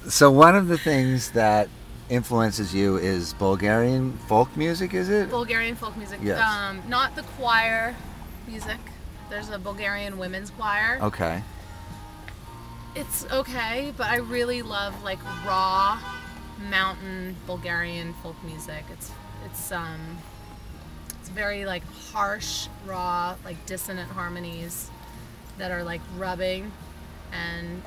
So one of the things that influences you is Bulgarian folk music, is it? Bulgarian folk music. Yes. Not the choir music. There's a Bulgarian women's choir. Okay. It's okay, but I really love like raw mountain Bulgarian folk music. It's very like harsh, raw, like dissonant harmonies that are like rubbing, and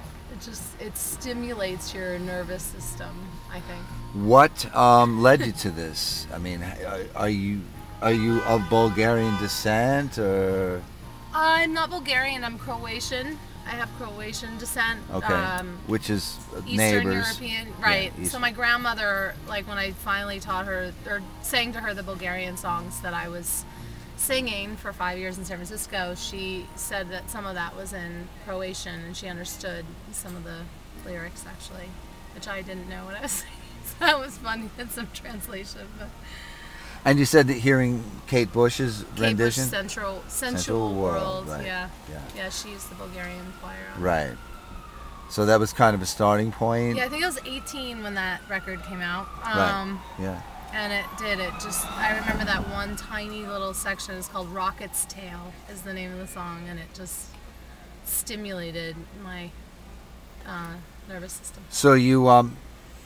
it stimulates your nervous system, I think. What led you to this? I mean, are you of Bulgarian descent, or? I'm not Bulgarian. I'm Croatian. I have Croatian descent. Okay. Which is Eastern neighbors. European, right? Yeah, so my grandmother, like when I finally taught her or sang to her the Bulgarian songs that I was singing for 5 years in San Francisco, she said that some of that was in Croatian, and she understood some of the lyrics actually, which I didn't know what I was saying. So that was funny. Did some translation, but. And you said that hearing Kate Bush's rendition? Kate Bush, Sensual World, right. Yeah, she's the Bulgarian choir. Right. So that was kind of a starting point? Yeah, I think I was 18 when that record came out. Right, yeah. And I remember that one tiny little section. It's called Rocket's Tail is the name of the song, and it just stimulated my nervous system. So you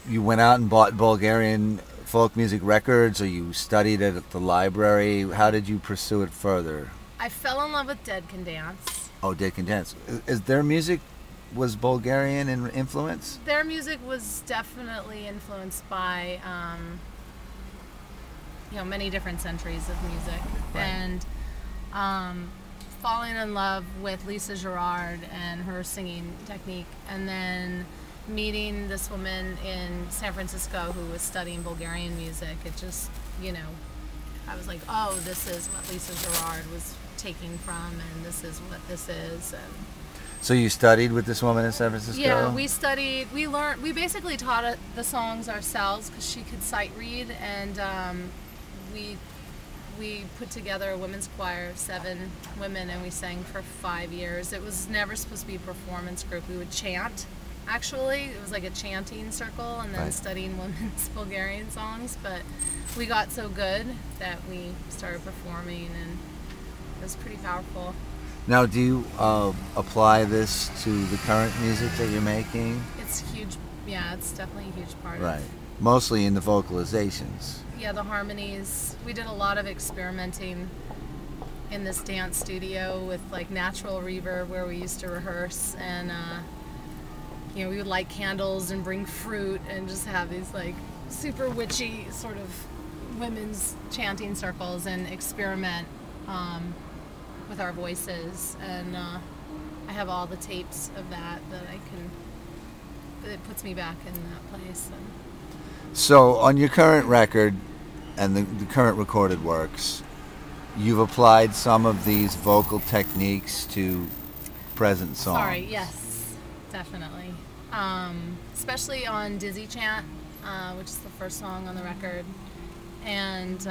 went out and bought Bulgarian folk music records, or you studied it at the library? How did you pursue it further? I fell in love with Dead Can Dance. Oh, Dead Can Dance. Is their music was Bulgarian in influence? Their music was definitely influenced by many different centuries of music. Right. And falling in love with Lisa Gerard and her singing technique, and then meeting this woman in San Francisco who was studying Bulgarian music. It just, I was like, oh, this is what Lisa Gerard was taking from, and this is what this is. And so you studied with this woman in San Francisco? yeah, we studied, we learned, we basically taught the songs ourselves because she could sight read, and we put together a women's choir of 7 women, and we sang for 5 years. It was never supposed to be a performance group. We would chant. Actually, it was like a chanting circle, and then Right. studying women's Bulgarian songs, but we got so good that we started performing, and it was pretty powerful. Now, do you apply this to the current music that you're making? It's huge. Yeah, it's definitely a huge part Right. of. Mostly in the vocalizations. Yeah, the harmonies. We did a lot of experimenting in this dance studio with like natural reverb where we used to rehearse, and we would light candles and bring fruit and just have these like super witchy sort of women's chanting circles and experiment with our voices. And I have all the tapes of that it puts me back in that place. And So on your current record and the current recorded works, you've applied some of these vocal techniques to present songs. sorry, yes, definitely. Especially on Dizzy Chant, which is the first song on the record. And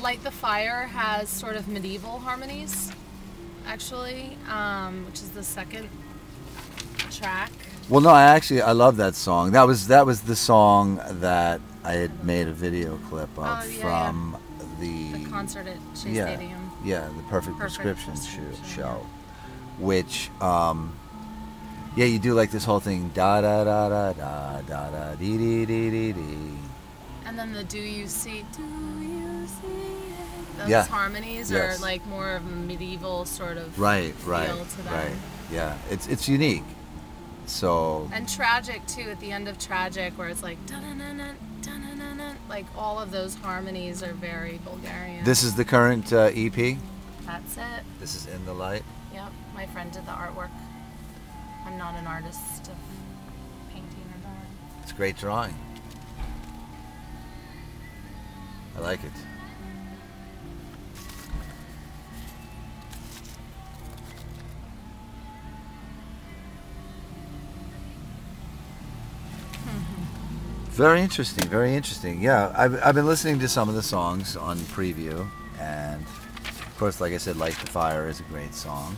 Light the Fire has sort of medieval harmonies, actually, which is the second track. Well, no, I love that song. That was the song that I had made a video clip of from the concert at Shea Stadium. Yeah, the Perfect Prescription show, which you do like this whole thing, da da da da da da da dee dee dee dee dee. And then the Do You See it? Those harmonies are like more of a medieval sort of feel to them. Right. Yeah, it's unique. So and Tragic too, at the end of Tragic, where it's like dun-dun-dun-dun, dun-dun-dun-dun, like all of those harmonies are very Bulgarian. This is the current EP? That's it. This is In the Light? Yep, my friend did the artwork. I'm not an artist of painting or drawing. It's a great drawing. I like it. Very interesting, very interesting. Yeah, I've been listening to some of the songs on preview, and of course, like I said, Light the Fire is a great song.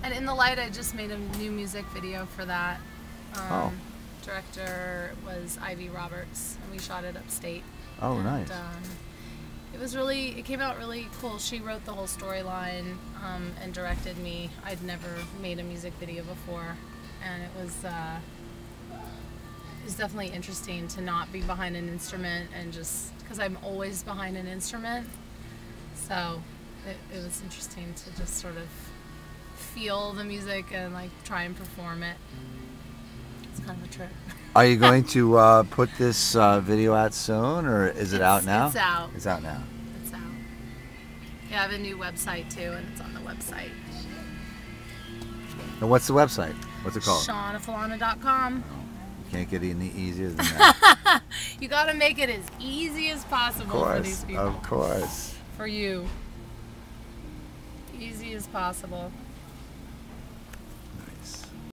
And In the Light, I just made a new music video for that. Oh. Director was Ivy Roberts, and we shot it upstate. Oh, and, nice. It came out really cool. She wrote the whole storyline and directed me. I'd never made a music video before, and it was definitely interesting to not be behind an instrument, and just because I'm always behind an instrument, so it was interesting to just sort of feel the music and like try and perform it. It's kind of a trip. Are you going to put this video out soon, or is it out now? It's out. It's out now. It's out. Yeah, I have a new website too, and it's on the website. And what's the website? What's it called? ShanaFalana.com. You can't get any easier than that. You gotta make it as easy as possible for these people. Of course. For you. Easy as possible.